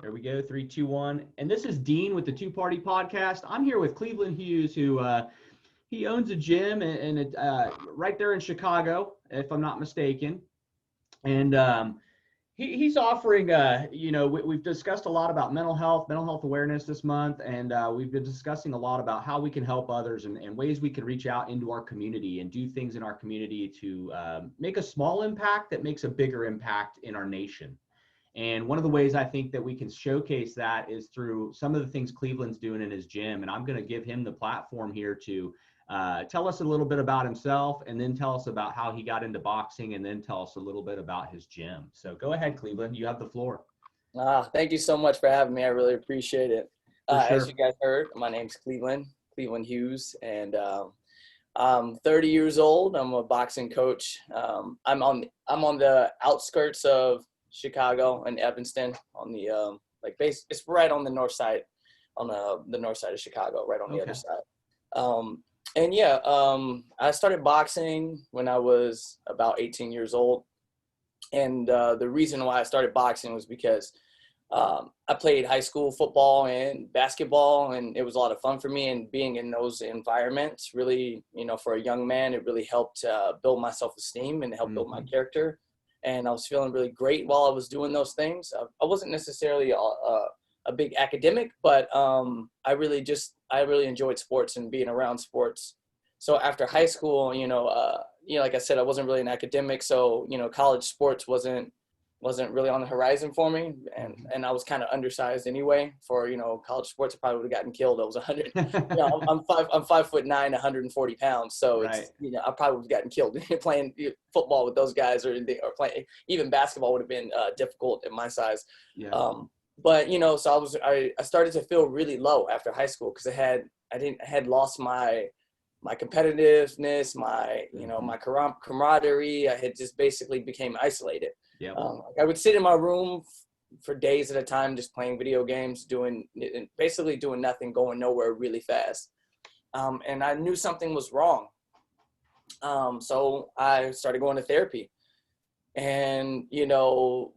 There we go. 3, 2, 1. And this is Dean with the Two Party Podcast. I'm here with Cleveland Hughes, who he owns a gym and right there in Chicago, if I'm not mistaken. And he's offering, we've discussed a lot about mental health awareness this month. And we've been discussing a lot about how we can help others and ways we can reach out into our community and do things in our community to make a small impact that makes a bigger impact in our nation. And one of the ways I think that we can showcase that is through some of the things Cleveland's doing in his gym. And I'm going to give him the platform here to tell us a little bit about himself, and then tell us about how he got into boxing, and then tell us a little bit about his gym. So go ahead, Cleveland. You have the floor. Thank you so much for having me. I really appreciate it. Sure. As you guys heard, my name's Cleveland Hughes, and I'm 30 years old. I'm a boxing coach. I'm on the outskirts of Chicago and Evanston on the it's right on the north side, on the north side of Chicago, right on the other side. I started boxing when I was about 18 years old, and the reason why I started boxing was because I played high school football and basketball, and it was a lot of fun for me. And being in those environments, really, for a young man, it really helped build my self-esteem and help build my character. And I was feeling really great while I was doing those things. I wasn't necessarily a big academic, but I really enjoyed sports and being around sports. So after high school, like I said, I wasn't really an academic. So, college sports wasn't really on the horizon for me. And I was kind of undersized anyway for, college sports. I probably would have gotten killed. I was 100, I'm 5'9", 140 pounds. So it's, I probably would have gotten killed playing football with those guys or playing, even basketball would have been difficult at my size. Yeah. But, so I started to feel really low after high school because I had lost my competitiveness, my camaraderie. I had just basically became isolated. Yeah. I would sit in my room for days at a time, just playing video games, basically doing nothing, going nowhere really fast. And I knew something was wrong. So I started going to therapy, and,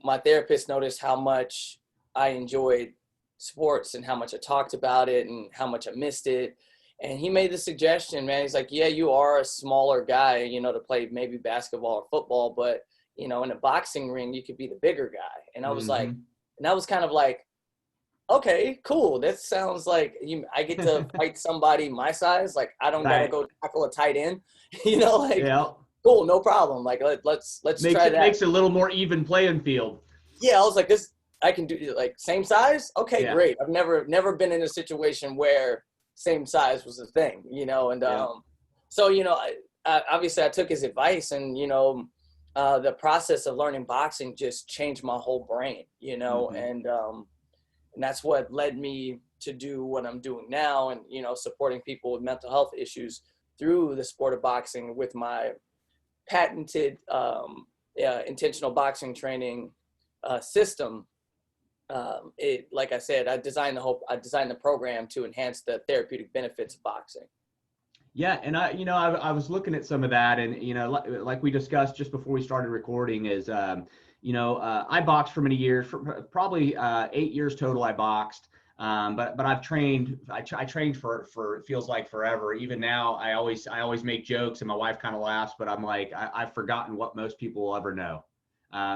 my therapist noticed how much I enjoyed sports and how much I talked about it and how much I missed it. And he made the suggestion, man, he's like, yeah, you are a smaller guy, to play maybe basketball or football, but, in a boxing ring, you could be the bigger guy. And I was like, and I was kind of like, okay, cool. That sounds like I get to fight somebody my size. Like, I don't got to go tackle a tight end, Cool, no problem. Like, let's try that. Makes it a little more even playing field. Yeah, I was like, I can do, like, same size? Okay, yeah. Great. I've never been in a situation where same size was a thing, so, obviously I took his advice, and, the process of learning boxing just changed my whole brain, and that's what led me to do what I'm doing now, and, supporting people with mental health issues through the sport of boxing with my patented intentional boxing training system. Like I said, I designed the program to enhance the therapeutic benefits of boxing. Yeah. And I was looking at some of that, and, like we discussed just before we started recording is, I boxed for many years, for probably 8 years total. I boxed. But I've trained, I trained for it feels like forever. Even now, I always make jokes, and my wife kind of laughs, but I'm like, I've forgotten what most people will ever know.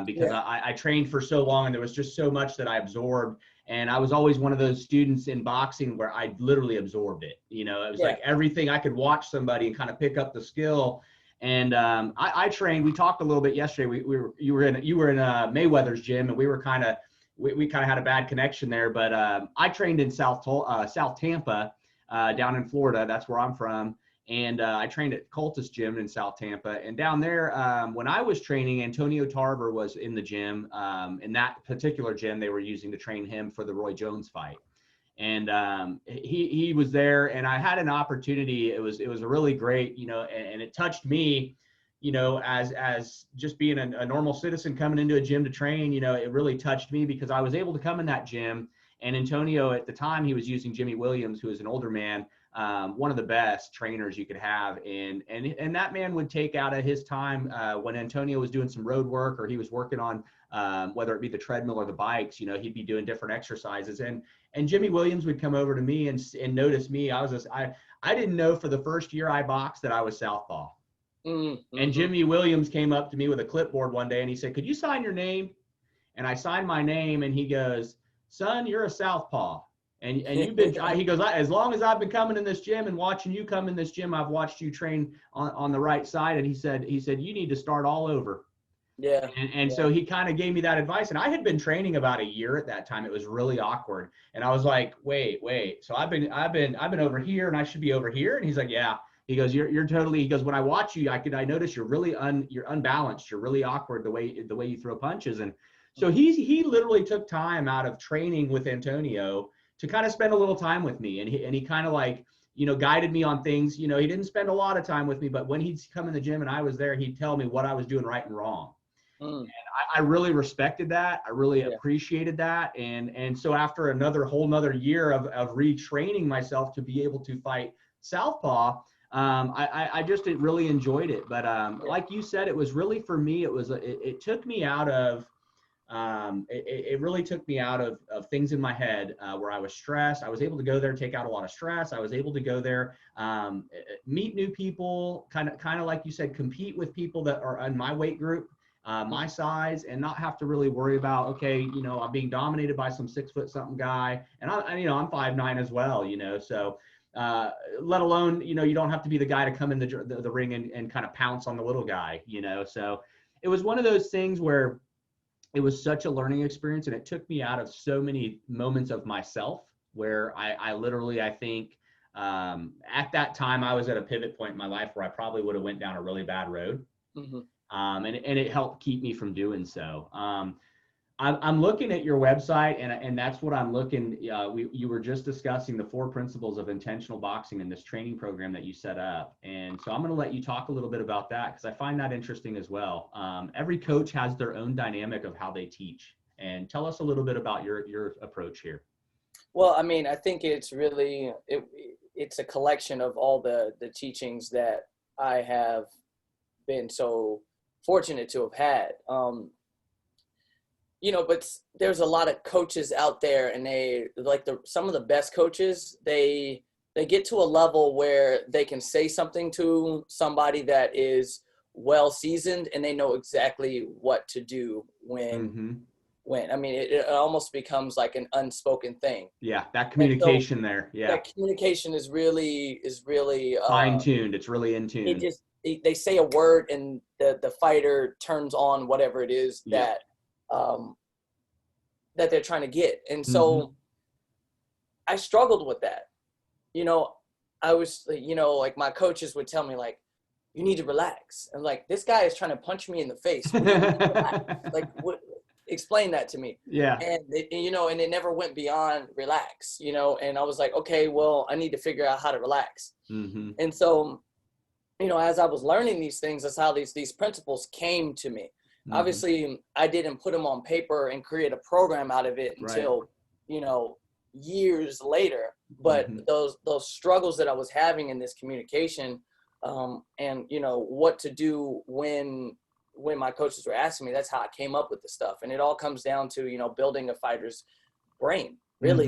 Because I trained for so long, and there was just so much that I absorbed. And I was always one of those students in boxing where I literally absorbed it. It was like everything. I could watch somebody and kind of pick up the skill. And I trained. We talked a little bit yesterday. You were in Mayweather's gym, and we were kind of had a bad connection there. But I trained in South Tampa, down in Florida. That's where I'm from. And I trained at Cultus Gym in South Tampa. And down there, when I was training, Antonio Tarver was in the gym. In that particular gym, they were using to train him for the Roy Jones fight. And he was there, and I had an opportunity. It was a really great, and it touched me, as just being a normal citizen coming into a gym to train. It really touched me because I was able to come in that gym. And Antonio, at the time, he was using Jimmy Williams, who is an older man, one of the best trainers you could have. And that man would take out of his time when Antonio was doing some road work, or he was working on whether it be the treadmill or the bikes, he'd be doing different exercises. And Jimmy Williams would come over to me and notice me. I didn't know for the first year I boxed that I was southpaw. Mm-hmm. And Jimmy Williams came up to me with a clipboard one day and he said, "Could you sign your name?" And I signed my name and he goes, "Son, you're a southpaw. And you've been," he goes, "as long as I've been coming in this gym and watching you come in this gym, I've watched you train on the right side." And he said, "You need to start all over." Yeah. And so he kind of gave me that advice. And I had been training about a year at that time. It was really awkward. And I was like, wait. So I've been over here and I should be over here. And he's like, "Yeah." He goes, you're totally, he goes, "When I watch you, I notice you're really you're unbalanced. You're really awkward the way you throw punches." And so he literally took time out of training with Antonio to kind of spend a little time with me. And he kind of like, guided me on things. He didn't spend a lot of time with me, but when he'd come in the gym and I was there, he'd tell me what I was doing right and wrong. And I really respected that. I really appreciated that. And so after whole nother year of retraining myself to be able to fight southpaw, I just really enjoyed it. But like you said, it was really, for me, it took me out of, it really took me out of things in my head where I was stressed. I was able to go there, take out a lot of stress. I was able to go there, meet new people, kind of like you said, compete with people that are in my weight group, my size, and not have to really worry about, okay, I'm being dominated by some 6 foot something guy. And I'm 5'9" as well, so let alone, you don't have to be the guy to come in the ring and kind of pounce on the little guy, so it was one of those things where it was such a learning experience, and it took me out of so many moments of myself where I literally, I think, at that time I was at a pivot point in my life where I probably would have went down a really bad road. Mm-hmm. And it helped keep me from doing so. I'm looking at your website, and that's what I'm looking. You were just discussing the 4 principles of intentional boxing in this training program that you set up, and so I'm going to let you talk a little bit about that because I find that interesting as well. Every coach has their own dynamic of how they teach, and tell us a little bit about your approach here. Well, I mean, I think it's really it's a collection of all the teachings that I have been so fortunate to have had. But there's a lot of coaches out there, and they like some of the best coaches, they get to a level where they can say something to somebody that is well seasoned and they know exactly what to do when I mean, it almost becomes like an unspoken thing. Yeah. That communication there. Yeah. That communication is really fine tuned. It's really in tune. They say a word and the fighter turns on whatever it is that they're trying to get. And so I struggled with that. I was, like my coaches would tell me like, "You need to relax." And like, this guy is trying to punch me in the face. Like, what? Explain that to me. Yeah. And and it never went beyond relax, and I was like, okay, well, I need to figure out how to relax. And so, as I was learning these things, that's how these principles came to me. Obviously, I didn't put them on paper and create a program out of it until, years later. But those struggles that I was having in this communication, and what to do when my coaches were asking me, that's how I came up with the stuff. And it all comes down to, building a fighter's brain, really.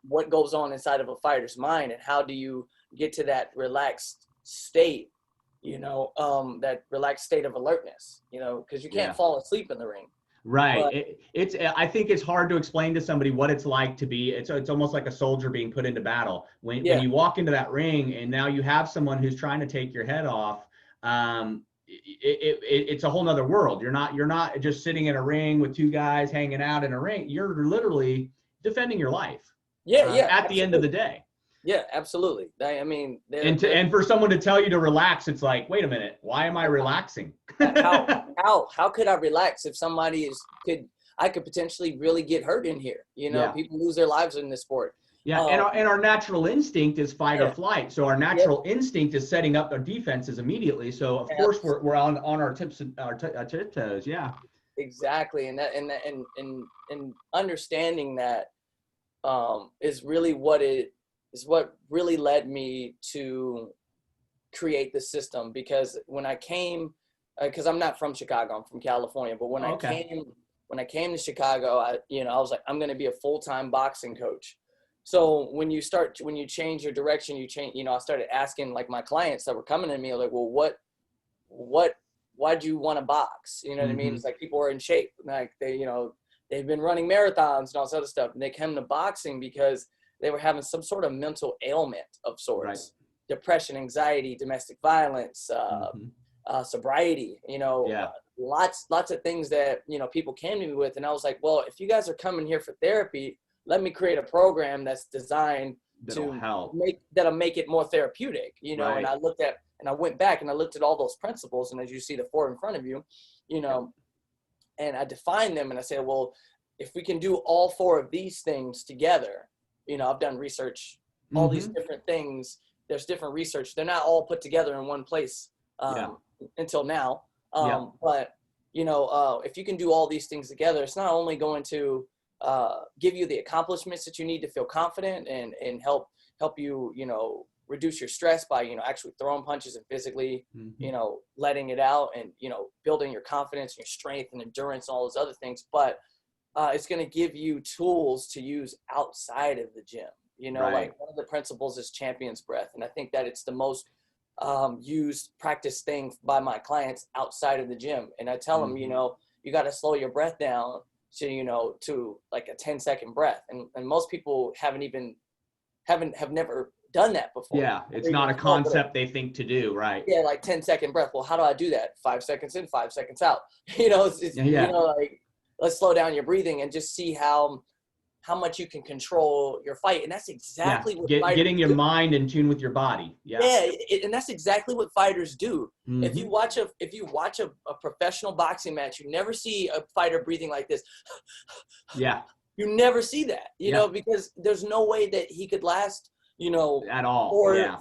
What goes on inside of a fighter's mind, and how do you get to that relaxed state, that relaxed state of alertness, because you can't fall asleep in the ring. Right. I think it's hard to explain to somebody what it's like to be, it's almost like a soldier being put into battle. When you walk into that ring and now you have someone who's trying to take your head off, it's a whole nother world. You're not just sitting in a ring with 2 guys hanging out in a ring. You're literally defending your life. At the end of the day. Yeah, absolutely. I mean, and for someone to tell you to relax, it's like, wait a minute, why am I relaxing? How could I relax if I could potentially really get hurt in here? People lose their lives in this sport. Yeah, and our natural instinct is fight or flight. So our natural instinct is setting up our defenses immediately. So of course we're on our tiptoes. Yeah. Exactly, and understanding that is really what really led me to create the system. Because when I came, because I'm not from Chicago, I'm from California, but when I came when I came to Chicago, I was like, I'm going to be a full-time boxing coach. So when you change your direction, I started asking like my clients that were coming to me like, well, why'd you want to box? You know what I mean? It's like people are in shape. Like they've been running marathons and all this other stuff. And they came to boxing because they were having some sort of mental ailment of sorts, right. Depression, anxiety, domestic violence, sobriety, lots of things that, people came to me with. And I was like, well, if you guys are coming here for therapy, let me create a program that's designed that'll make it more therapeutic, right. And I went back and I looked at all those principles. And as you see the 4 in front of you, and I defined them and I said, well, if we can do all 4 of these things together, I've done research, all these different things, there's different research. They're not all put together in one place until now. But, if you can do all these things together, it's not only going to give you the accomplishments that you need to feel confident and help you, reduce your stress by, actually throwing punches and physically, letting it out and, building your confidence, your strength and endurance, and all those other things. But it's going to give you tools to use outside of the gym. Right. Like one of the principles is champion's breath. And I think that it's the most used practice thing by my clients outside of the gym. And I tell them, you got to slow your breath down to like a 10-second breath. And most people have never done that before. Yeah. It's not a concept they think to do. Right. Yeah. Like 10-second breath. Well, how do I do that? 5 seconds in, 5 seconds out, like let's slow down your breathing and just see how much you can control your fight. And that's exactly what getting your mind in tune with your body. And that's exactly what fighters do. If you watch a professional boxing match, you never see a fighter breathing like this. You never see that, because there's no way that he could last, at all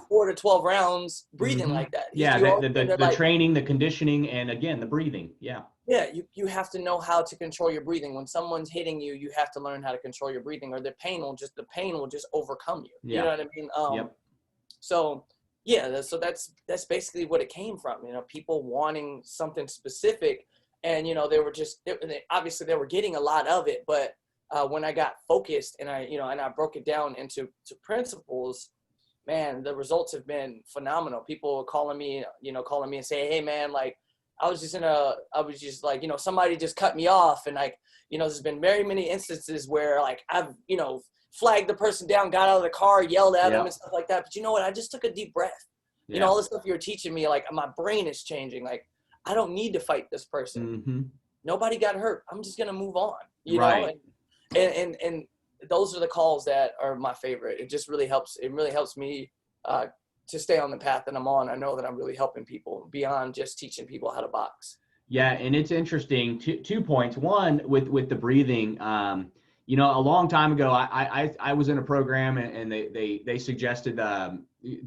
4 to 12 rounds breathing like that. The training, the conditioning, and again, the breathing. You have to know how to control your breathing. When someone's hitting you, you have to learn how to control your breathing, or the pain will just overcome you. You know what I mean? So that's basically what it came from. People wanting something specific, and obviously they were getting a lot of it, but when I got focused and I broke it down into principles, man, the results have been phenomenal. People calling me and say, hey man, like, I was just like, somebody just cut me off. And like, there's been very many instances where like I've, flagged the person down, got out of the car, yelled at them and stuff like that. But you know what? I just took a deep breath. All the stuff you're teaching me, like my brain is changing. Like, I don't need to fight this person. Nobody got hurt. I'm just going to move on, know? And those are the calls that are my favorite. It just really helps. It really helps me, to stay on the path that I'm on. I know that I'm really helping people beyond just teaching people how to box. Yeah. And it's interesting. 2 points. One, with the breathing, a long time ago, I was in a program and they suggested,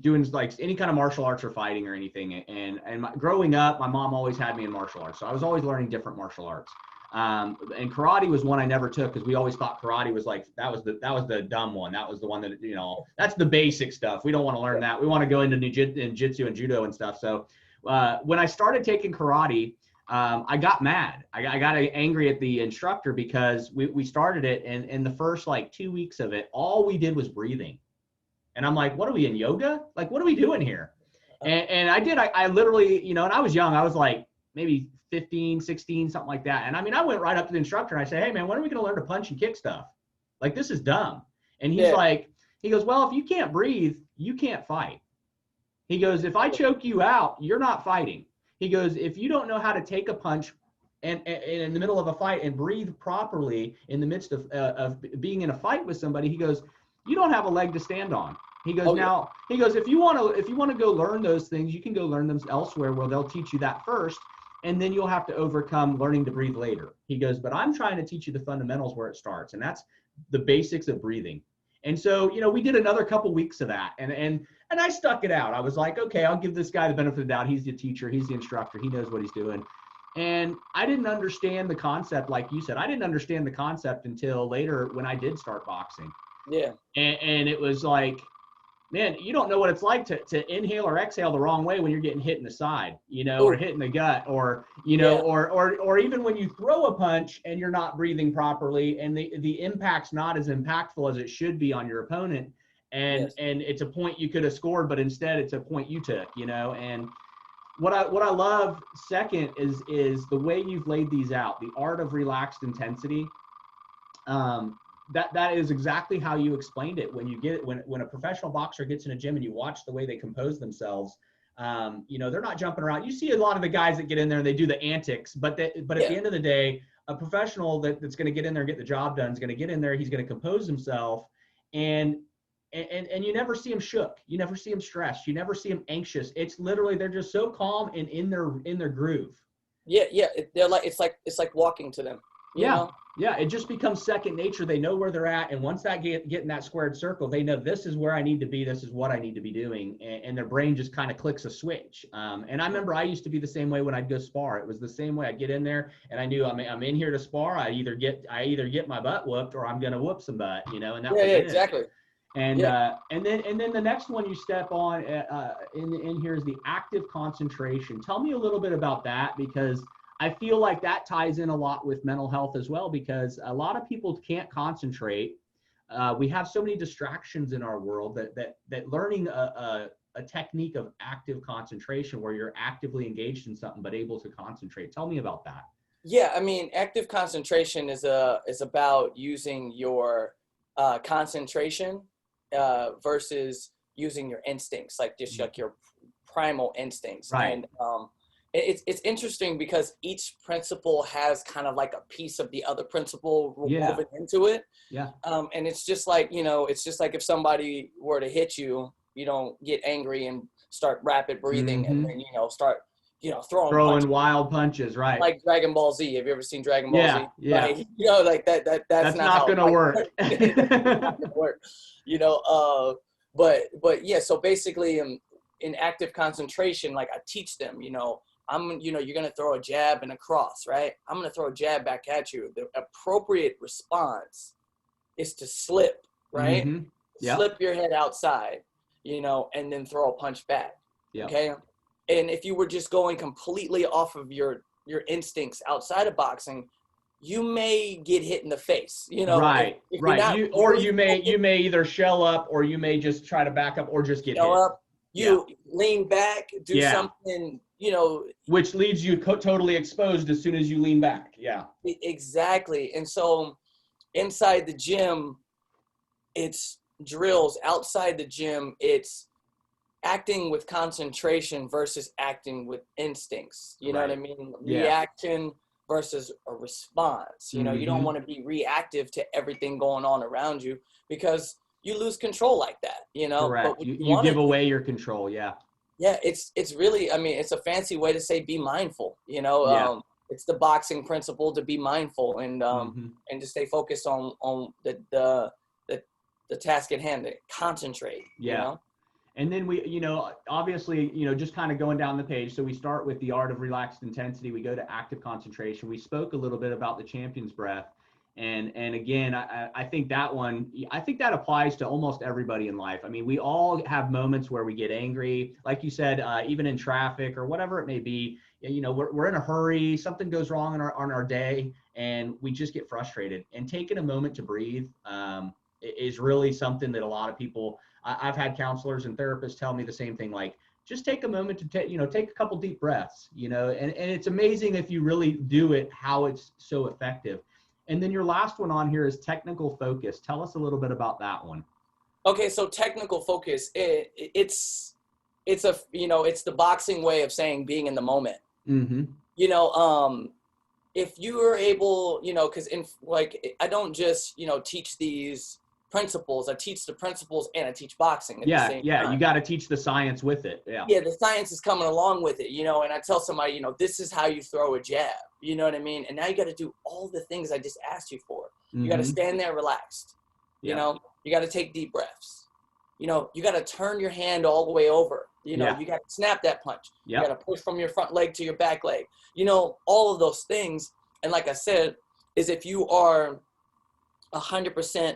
doing like any kind of martial arts or fighting or anything. And growing up, my mom always had me in martial arts. So I was always learning different martial arts. And karate was one I never took because we always thought karate was like, that was the dumb one. That was the one that, that's the basic stuff. We don't want to learn that. We want to go into jiu-jitsu and judo and stuff. So when I started taking karate, I got mad. I got angry at the instructor because we started it. And in the first like 2 weeks of it, all we did was breathing. And I'm like, what are we in yoga? Like, what are we doing here? And I literally, and I was young. I was like maybe 15, 16, something like that. And I mean, I went right up to the instructor and I said, hey man, when are we going to learn to punch and kick stuff? Like, this is dumb. And he's like, he goes, well, if you can't breathe, you can't fight. He goes, if I choke you out, you're not fighting. He goes, if you don't know how to take a punch and in the middle of a fight and breathe properly in the midst of being in a fight with somebody, he goes, you don't have a leg to stand on. He goes, he goes, if you want to go learn those things, you can go learn them elsewhere where they'll teach you that first. And then you'll have to overcome learning to breathe later. He goes, but I'm trying to teach you the fundamentals where it starts. And that's the basics of breathing. And so, we did another couple weeks of that. And I stuck it out. I was like, okay, I'll give this guy the benefit of the doubt. He's the teacher. He's the instructor. He knows what he's doing. And I didn't understand the concept. Like you said, I didn't understand the concept until later when I did start boxing. Yeah. And it was like, man, you don't know what it's like to inhale or exhale the wrong way when you're getting hit in the side, or Ooh, hit in the gut, or, yeah, or even when you throw a punch and you're not breathing properly and the impact's not as impactful as it should be on your opponent. And, yes, and it's a point you could have scored, but instead it's a point you took, and what I love second is the way you've laid these out, the art of relaxed intensity. That is exactly how you explained it. When you get when a professional boxer gets in a gym and you watch the way they compose themselves, they're not jumping around. You see a lot of the guys that get in there and they do the antics, but at yeah, the end of the day, a professional that's going to get in there and get the job done is going to get in there. He's going to compose himself, and and you never see him shook. You never see him stressed. You never see him anxious. It's literally they're just so calm and in their groove. yeah, yeah. They're like it's like walking to them, you Yeah. know. Yeah. It just becomes second nature. They know where they're at. And once that get in that squared circle, they know this is where I need to be. This is what I need to be doing. And their brain just kind of clicks a switch. And I remember I used to be the same way when I'd go spar. It was the same way. I'd get in there and I knew I'm in here to spar. I either get my butt whooped or I'm going to whoop some butt, and that Yeah, was yeah, it. exactly. And Yeah, then the next one you step on in here is the active concentration. Tell me a little bit about that, because I feel like that ties in a lot with mental health as well, because a lot of people can't concentrate. We have so many distractions in our world that learning a technique of active concentration where you're actively engaged in something but able to concentrate. Tell me about that. yeah. I mean, active concentration is about using your concentration versus using your instincts, like just like your primal instincts. Right. And it's interesting because each principle has kind of like a piece of the other principle Yeah. woven into it. Yeah. And it's just like, it's just like if somebody were to hit you, you don't get angry and start rapid breathing and Mm-hmm. then, start, throwing Throwing punches wild punches. Right. like Dragon Ball Z. Have you ever seen Dragon Ball Yeah. Z? Yeah. Like, like that's That's not not how going to fight work. works. It's not gonna work, but yeah, so basically in active concentration, like I teach them, you're going to throw a jab and a cross, right? I'm going to throw a jab back at you. The appropriate response is to slip, right? Mm-hmm. Yep. Slip your head outside, and then throw a punch back. Yep. Okay. And if you were just going completely off of your instincts outside of boxing, you may get hit in the face, Right. if Right. you're not You may either shell up, or you may just try to back up, or just get hit. up, you lean back, do something, which leaves you totally exposed as soon as you lean back. Yeah. Exactly. And so inside the gym, it's drills. Outside the gym, it's acting with concentration versus acting with instincts. You know what I mean? Yeah. Reaction versus a response. You don't want to be reactive to everything going on around you because you lose control like that, Correct. But you give away your control. Yeah. Yeah, it's really, I mean, it's a fancy way to say be mindful, Yeah. It's the boxing principle to be mindful and to stay focused on the task at hand, to concentrate. Yeah. And then we, obviously, just kind of going down the page. So we start with the art of relaxed intensity. We go to active concentration. We spoke a little bit about the champion's breath. And again, I think that applies to almost everybody in life. I mean, we all have moments where we get angry, like you said, even in traffic or whatever it may be. We're in a hurry, something goes wrong on our day, and we just get frustrated. And taking a moment to breathe is really something that a lot of people. I've had counselors and therapists tell me the same thing, like just take a moment to take a couple deep breaths, and it's amazing if you really do it, how it's so effective. And then your last one on here is technical focus. Tell us a little bit about that one. Okay, so technical focus, it's the boxing way of saying being in the moment. Mm-hmm. If you are able, because I don't just teach these principles. I teach the principles and I teach boxing at the same time. You got to teach the science with it. Yeah, the science is coming along with it, and I tell somebody, this is how you throw a jab, you know what I mean? And now you got to do all the things I just asked you for. You got to stand there relaxed, you got to take deep breaths, you got to turn your hand all the way over, you got to snap that punch. You got to push from your front leg to your back leg, all of those things. And like I said, is if you are 100%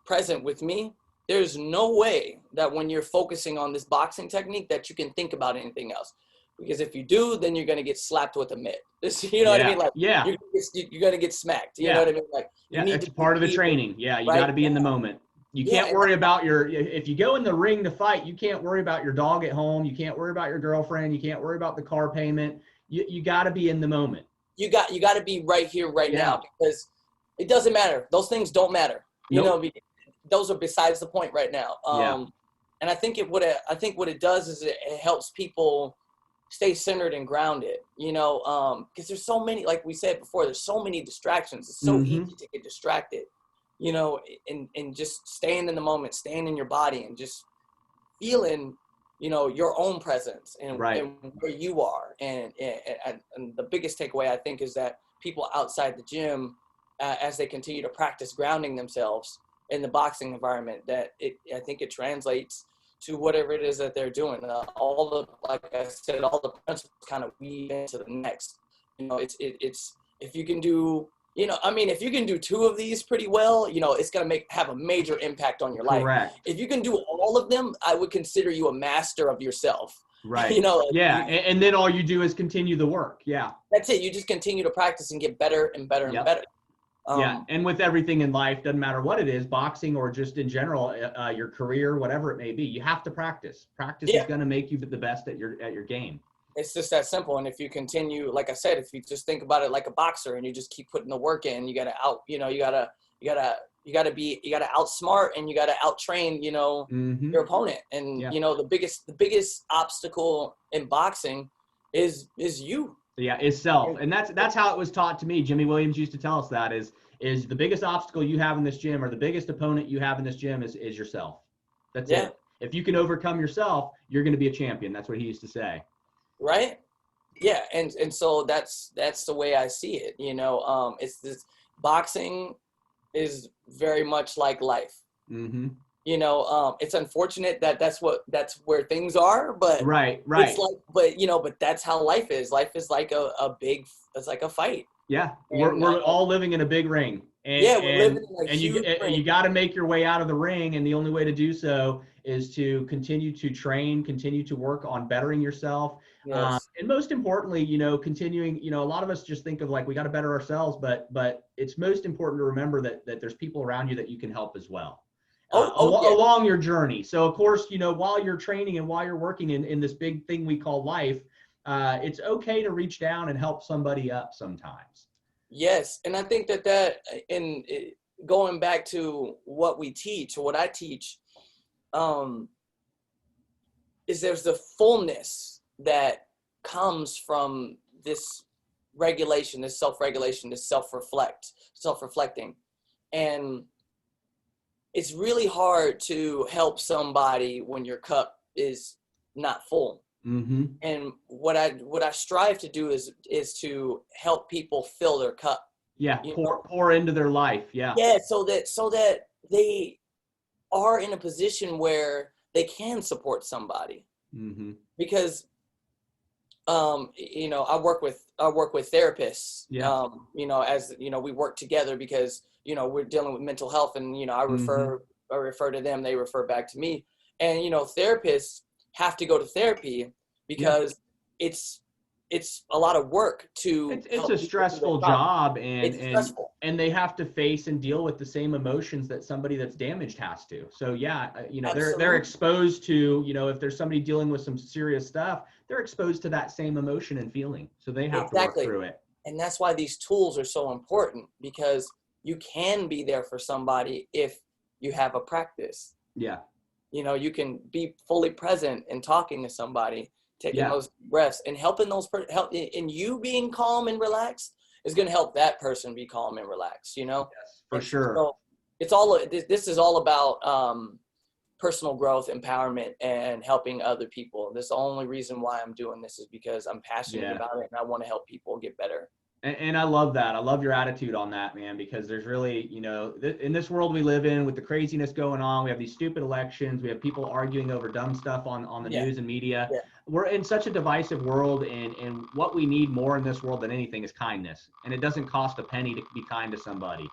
present with me, there's no way that when you're focusing on this boxing technique that you can think about anything else. Because if you do, then you're going to get slapped with a mitt. You know what I mean? Like, Yeah. you're going to get smacked. You Yeah. know what I mean? Like, you Yeah. need It's to part of the be, training. Yeah. You right? got to be in the moment. You Yeah, can't worry about if you go in the ring to fight, you can't worry about your dog at home. You can't worry about your girlfriend. You can't worry about the car payment. You got to be in the moment. You got to be right here, right now, because it doesn't matter. Those things don't matter. You know, those are besides the point right now. And I think what it does is it helps people stay centered and grounded, you know, because there's so many, like we said before, there's so many distractions. It's so easy to get distracted, you know, and just staying in the moment, staying in your body and just feeling, you know, your own presence and where you are. And the biggest takeaway, I think, is that people outside the gym, as they continue to practice grounding themselves in the boxing environment, I think it translates to whatever it is that they're doing. Like I said, all the principles kind of weave into the next. You know, it's if you can do, you know, I mean, if you can do 2 of these pretty well, you know, it's going to have a major impact on your life. If you can do all of them, I would consider you a master of yourself. Right. You know. And then all you do is continue the work. Yeah. That's it. You just continue to practice and get better and better and better. And with everything in life, doesn't matter what it is, boxing or just in general, your career, whatever it may be, you have to practice. Practice is going to make you the best at your game. It's just that simple. And if you continue, like I said, if you just think about it like a boxer and you just keep putting the work in, you got to you got to outsmart and you got to out-train, you know, your opponent. And, you know, the biggest obstacle in boxing is you. Yeah, is self. And that's how it was taught to me. Jimmy Williams used to tell us that is the biggest obstacle you have in this gym or the biggest opponent you have in this gym is yourself. That's it. If you can overcome yourself, you're going to be a champion. That's what he used to say. Right? Yeah, and so that's the way I see it. You know, it's this boxing is very much like life. You know, it's unfortunate that that's where things are, but right. It's like, but that's how life is. Life is like it's like a fight. Yeah, and we're all living in a big ring. And, we're living in a huge ring. You got to make your way out of the ring, and the only way to do so is to continue to train, continue to work on bettering yourself. Yes. And most importantly, you know, continuing, you know, a lot of us just think of like, we got to better ourselves, but it's most important to remember that there's people around you that you can help as well. Along your journey. So of course, you know, while you're training and while you're working in this big thing we call life, it's okay to reach down and help somebody up sometimes. Yes. And I think that in going back to what we teach or what I teach, is there's the fullness that comes from this regulation, this self-regulation, this self-reflecting. And it's really hard to help somebody when your cup is not full. And what I strive to do is to help people fill their cup. Yeah, pour into their life. Yeah. Yeah, so that they are in a position where they can support somebody. Because you know, I work with therapists. You know, as you know, we work together because, you know, we're dealing with mental health, and, you know, I refer to them, they refer back to me. And, you know, therapists have to go to therapy because it's a lot of work to. It's a stressful job, and they have to face and deal with the same emotions that somebody that's damaged has to. So yeah, you know, they're exposed to, you know, if there's somebody dealing with some serious stuff, they're exposed to that same emotion and feeling. So they have to work through it. And that's why these tools are so important, because you can be there for somebody if you have a practice. Yeah. You know, you can be fully present in talking to somebody, taking those breaths and helping and you being calm and relaxed is going to help that person be calm and relaxed, you know? Yes, for sure. So this is all about personal growth, empowerment, and helping other people. This is the only reason why I'm doing this is because I'm passionate about it and I want to help people get better. And I love that. I love your attitude on that, man, because there's really, you know, in this world we live in with the craziness going on, we have these stupid elections, we have people arguing over dumb stuff on the news and media. We're in such a divisive world, and what we need more in this world than anything is kindness. And it doesn't cost a penny to be kind to somebody.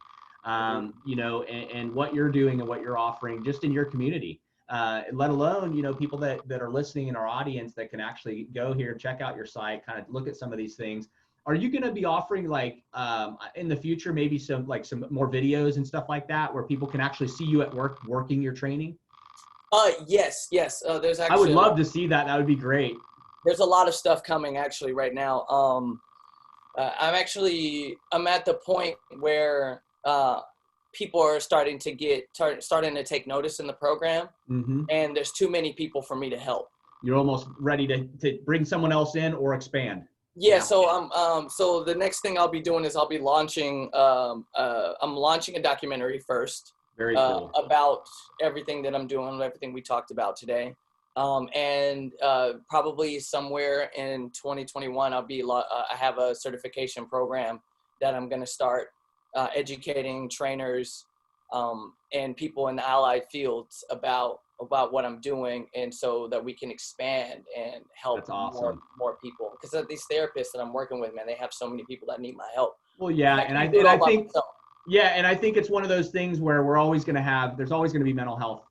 you know, and what you're doing and what you're offering just in your community. Let alone, you know, people that are listening in our audience that can actually go here, check out your site, kind of look at some of these things. Are you going to be offering like in the future, maybe some more videos and stuff like that where people can actually see you at work working your training? Yes. There's I would actually love to see that. That would be great. there's a lot of stuff coming actually right now. I'm at the point where people are starting to take notice in the program, and there's too many people for me to help. You're almost ready to bring someone else in or expand. Yeah. So the next thing I'll be doing is I'll be launching I'm launching a documentary first. Very cool. About everything that I'm doing, everything we talked about today. And probably somewhere in 2021, I have a certification program that I'm going to start educating trainers and people in the allied fields about what I'm doing, and so that we can expand and help That's awesome. more people. Because these therapists that I'm working with, man, they have so many people that need my help. Well, yeah, and I think myself. Yeah, and I think it's one of those things where there's always going to be mental health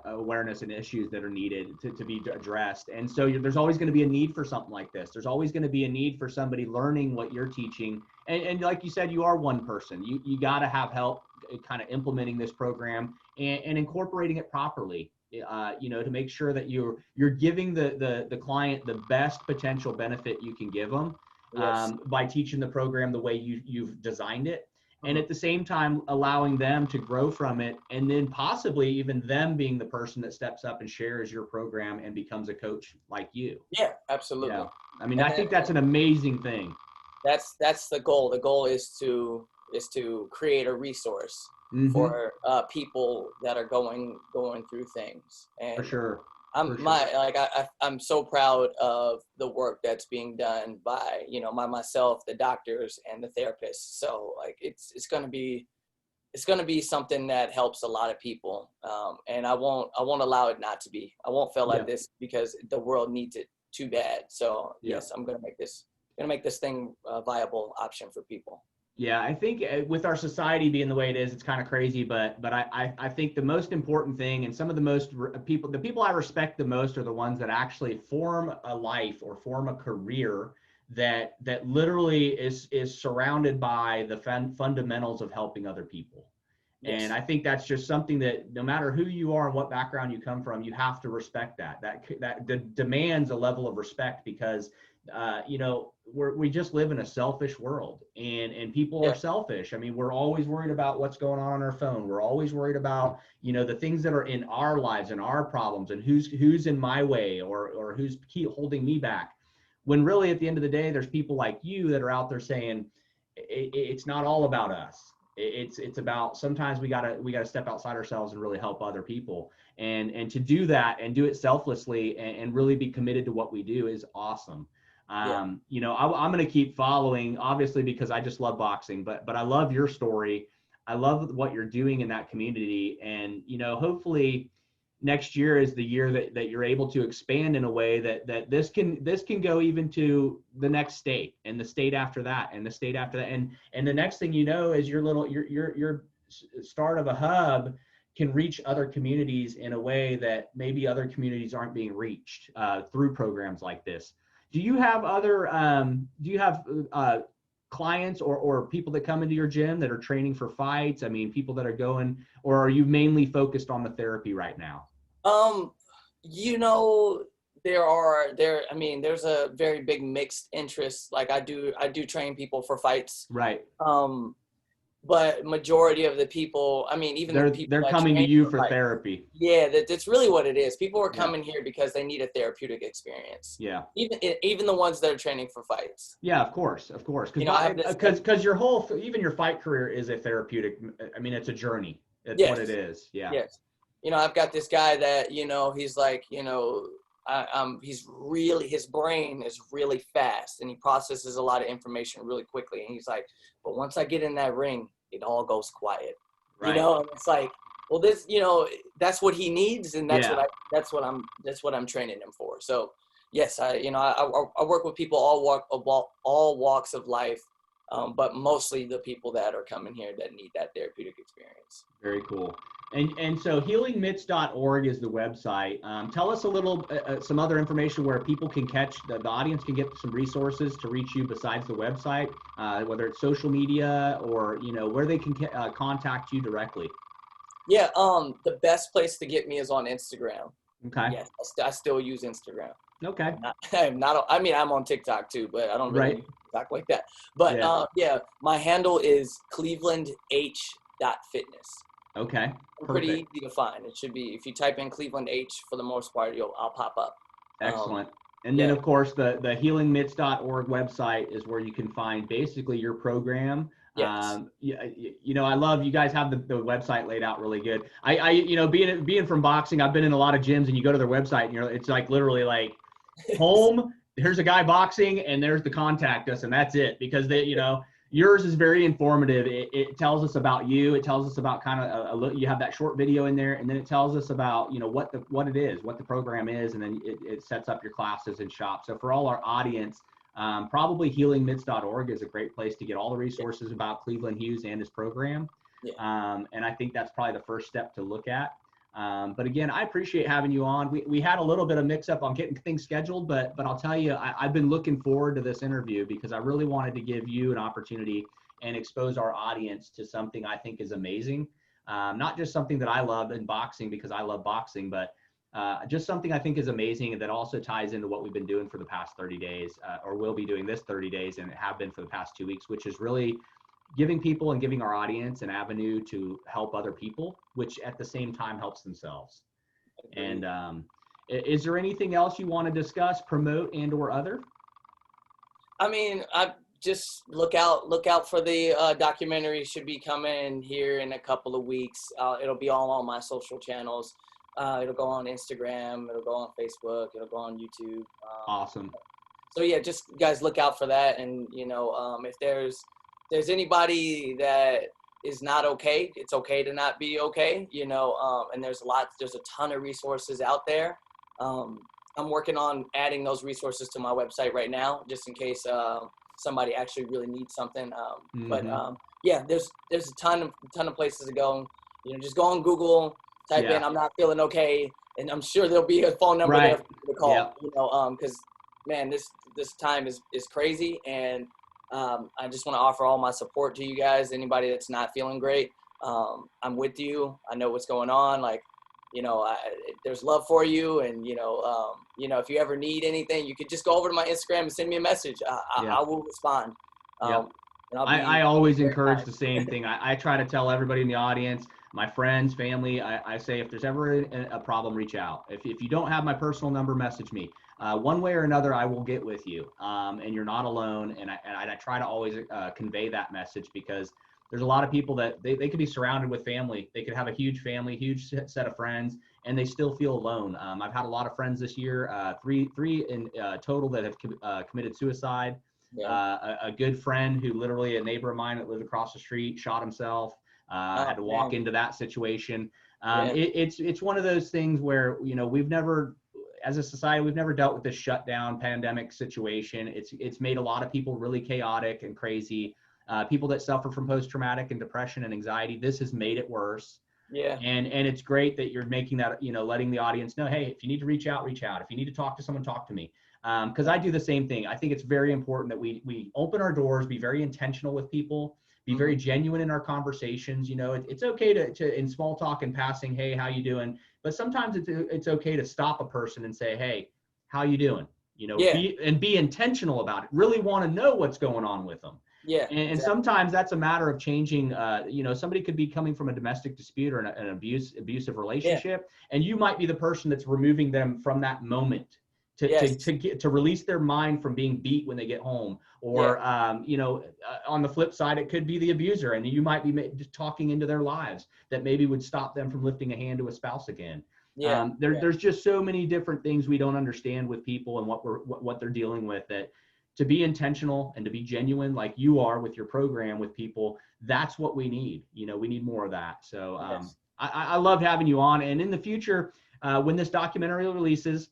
awareness and issues that are needed to be addressed. And so there's always going to be a need for something like this. There's always going to be a need for somebody learning what you're teaching. And like you said, you are one person. You got to have help kind of implementing this program and incorporating it properly, you know, to make sure that you're giving the client the best potential benefit you can give them. Yes. By teaching the program the way you've designed it. And at the same time, allowing them to grow from it, and then possibly even them being the person that steps up and shares your program and becomes a coach like you. Yeah, absolutely. Yeah. I mean, I think that's an amazing thing. That's the goal. The goal is to create a resource for people that are going through things. And for sure. I'm so proud of the work that's being done by, you know, myself, the doctors, and the therapists. So like it's going to be something that helps a lot of people, and I won't allow it not to be. I won't fail at this because the world needs it too bad. So yes, I'm going to make this thing a viable option for people. Yeah, I think with our society being the way it is, it's kind of crazy, but I think the most important thing, and some of the people I respect the most are the ones that actually form a life or form a career that literally is surrounded by the fundamentals of helping other people. Yes. And I think that's just something that no matter who you are and what background you come from, you have to respect that demands a level of respect, because you know, we just live in a selfish world, and people are selfish. I mean, we're always worried about what's going on our phone. We're always worried about, you know, the things that are in our lives and our problems, and who's in my way or who's holding me back. When really at the end of the day, there's people like you that are out there saying it's not all about us. It's about, sometimes we gotta step outside ourselves and really help other people, and to do that and do it selflessly and really be committed to what we do is awesome. You know, I'm going to keep following, obviously, because I just love boxing, but I love your story. I love what you're doing in that community. And, you know, hopefully next year is the year that you're able to expand in a way that this can go even to the next state, and the state after that, and the state after that. And the next thing you know is your start of a hub can reach other communities in a way that maybe other communities aren't being reached through programs like this. Do you have clients or people that come into your gym that are training for fights? I mean, people that are going, or are you mainly focused on the therapy right now? You know, I mean, there's a very big mixed interest. Like I do train people for fights. Right. But majority of the people, I mean, even they're coming to you for therapy. Yeah, that's really what it is. People are coming here because they need a therapeutic experience. Yeah. Even the ones that are training for fights. Yeah, of course. Because even your fight career is a therapeutic. I mean, it's a journey. That's what it is. Yeah. Yes. You know, I've got this guy that, you know, he's like, you know, his brain is really fast, and he processes a lot of information really quickly. And he's like, but once I get in that ring, it all goes quiet. Right. You know, and it's like, well, this, you know, that's what he needs, and that's what I'm training him for. So yes, I work with people all walks of life, but mostly the people that are coming here that need that therapeutic experience. Very cool. And so healingmitts.org is the website. Tell us a little, some other information where people can catch, the audience can get some resources to reach you besides the website, whether it's social media or, where they can contact you directly. Yeah, the best place to get me is on Instagram. Okay. Yes, I still use Instagram. Okay. I mean, I'm on TikTok too, but I don't really use TikTok like that. But yeah, my handle is clevelandh.fitness. Okay. Pretty easy to find. It should be, if you type in Cleveland H, for the most part, I'll pop up. Excellent. And then, of course, the healingmitts.org website is where you can find basically your program. Yes. I love you guys have the website laid out really good. Being from boxing, I've been in a lot of gyms, and you go to their website, and it's like literally like home. Here's a guy boxing, and there's the contact us, and that's it. Because yours is very informative. It tells us about you. It tells us about kind of you have that short video in there, and then it tells us about what it is, what the program is, and then it sets up your classes and shop. So for all our audience, probably healingmitts.org is a great place to get all the resources about Cleveland Hughes and his program. And I think that's probably the first step to look at. But again, I appreciate having you on. We had a little bit of mix up on getting things scheduled, but I'll tell you, I've been looking forward to this interview because I really wanted to give you an opportunity and expose our audience to something I think is amazing. Not just something that I love in boxing because I love boxing, but just something I think is amazing and that also ties into what we've been doing for the past 30 days, or will be doing this 30 days and have been for the past 2 weeks, which is really giving people and giving our audience an avenue to help other people, which at the same time helps themselves. And is there anything else you want to discuss, promote, and or other? I mean, I just look out for the documentary. Should be coming here in a couple of weeks. It'll be all on my social channels. It'll go on Instagram. It'll go on Facebook. It'll go on YouTube. Awesome. So yeah, just guys look out for that. And if there's anybody that is not okay, it's okay to not be okay. And there's a ton of resources out there. I'm working on adding those resources to my website right now, just in case somebody actually really needs something. But yeah, there's a ton of places to go. Just go on Google, type in "I'm not feeling okay," and I'm sure there'll be a phone number there for you to call. Because man, this time is crazy, and I just want to offer all my support to you guys. Anybody that's not feeling great, I'm with you. I know what's going on. Like, there's love for you, and if you ever need anything, you could just go over to my Instagram and send me a message. I will respond. I always encourage the same thing. I try to tell everybody in the audience, my friends, family, I say, if there's ever a problem, reach out. If you don't have my personal number, message me. One way or another, I will get with you, and you're not alone. And I try to always convey that message, because there's a lot of people that they could be surrounded with family. They could have a huge family, huge set of friends, and they still feel alone. I've had a lot of friends this year, three in total that have committed suicide. A good friend who literally, a neighbor of mine that lived across the street, shot himself. Had to walk into that situation. It's one of those things where, we've never, as a society, we've never dealt with this shutdown pandemic situation. It's made a lot of people really chaotic and crazy. People that suffer from post-traumatic and depression and anxiety, this has made it worse. Yeah. And it's great that you're making that, letting the audience know, hey, if you need to reach out, reach out. If you need to talk to someone, talk to me. Because I do the same thing. I think it's very important that we open our doors, be very intentional with people, be very genuine in our conversations. It's okay to in small talk and passing, hey, how you doing? But sometimes it's okay to stop a person and say, hey, how you doing? Be intentional about it. Really want to know what's going on with them. Yeah. And sometimes that's a matter of changing. Somebody could be coming from a domestic dispute or an abusive relationship, and you might be the person that's removing them from that moment to release their mind from being beat when they get home. Or on the flip side, it could be the abuser, and you might be talking into their lives that maybe would stop them from lifting a hand to a spouse again. There's just so many different things we don't understand with people and what they're dealing with, that to be intentional and to be genuine like you are with your program with people, that's what we need. We need more of that. So I love having you on. And in the future, when this documentary releases,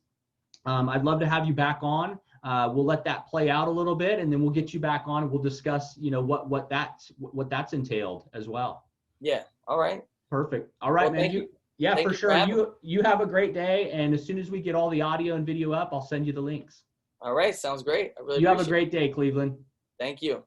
I'd love to have you back on. We'll let that play out a little bit, and then we'll get you back on and we'll discuss, you know, what that's entailed as well. Yeah. All right. Perfect. All right, Well, man. thank you. Yeah, Thank for you for sure. having me. You have a great day. And as soon as we get all the audio and video up, I'll send you the links. All right. Sounds great. I really You have a appreciate it. great day, Cleveland. Thank you.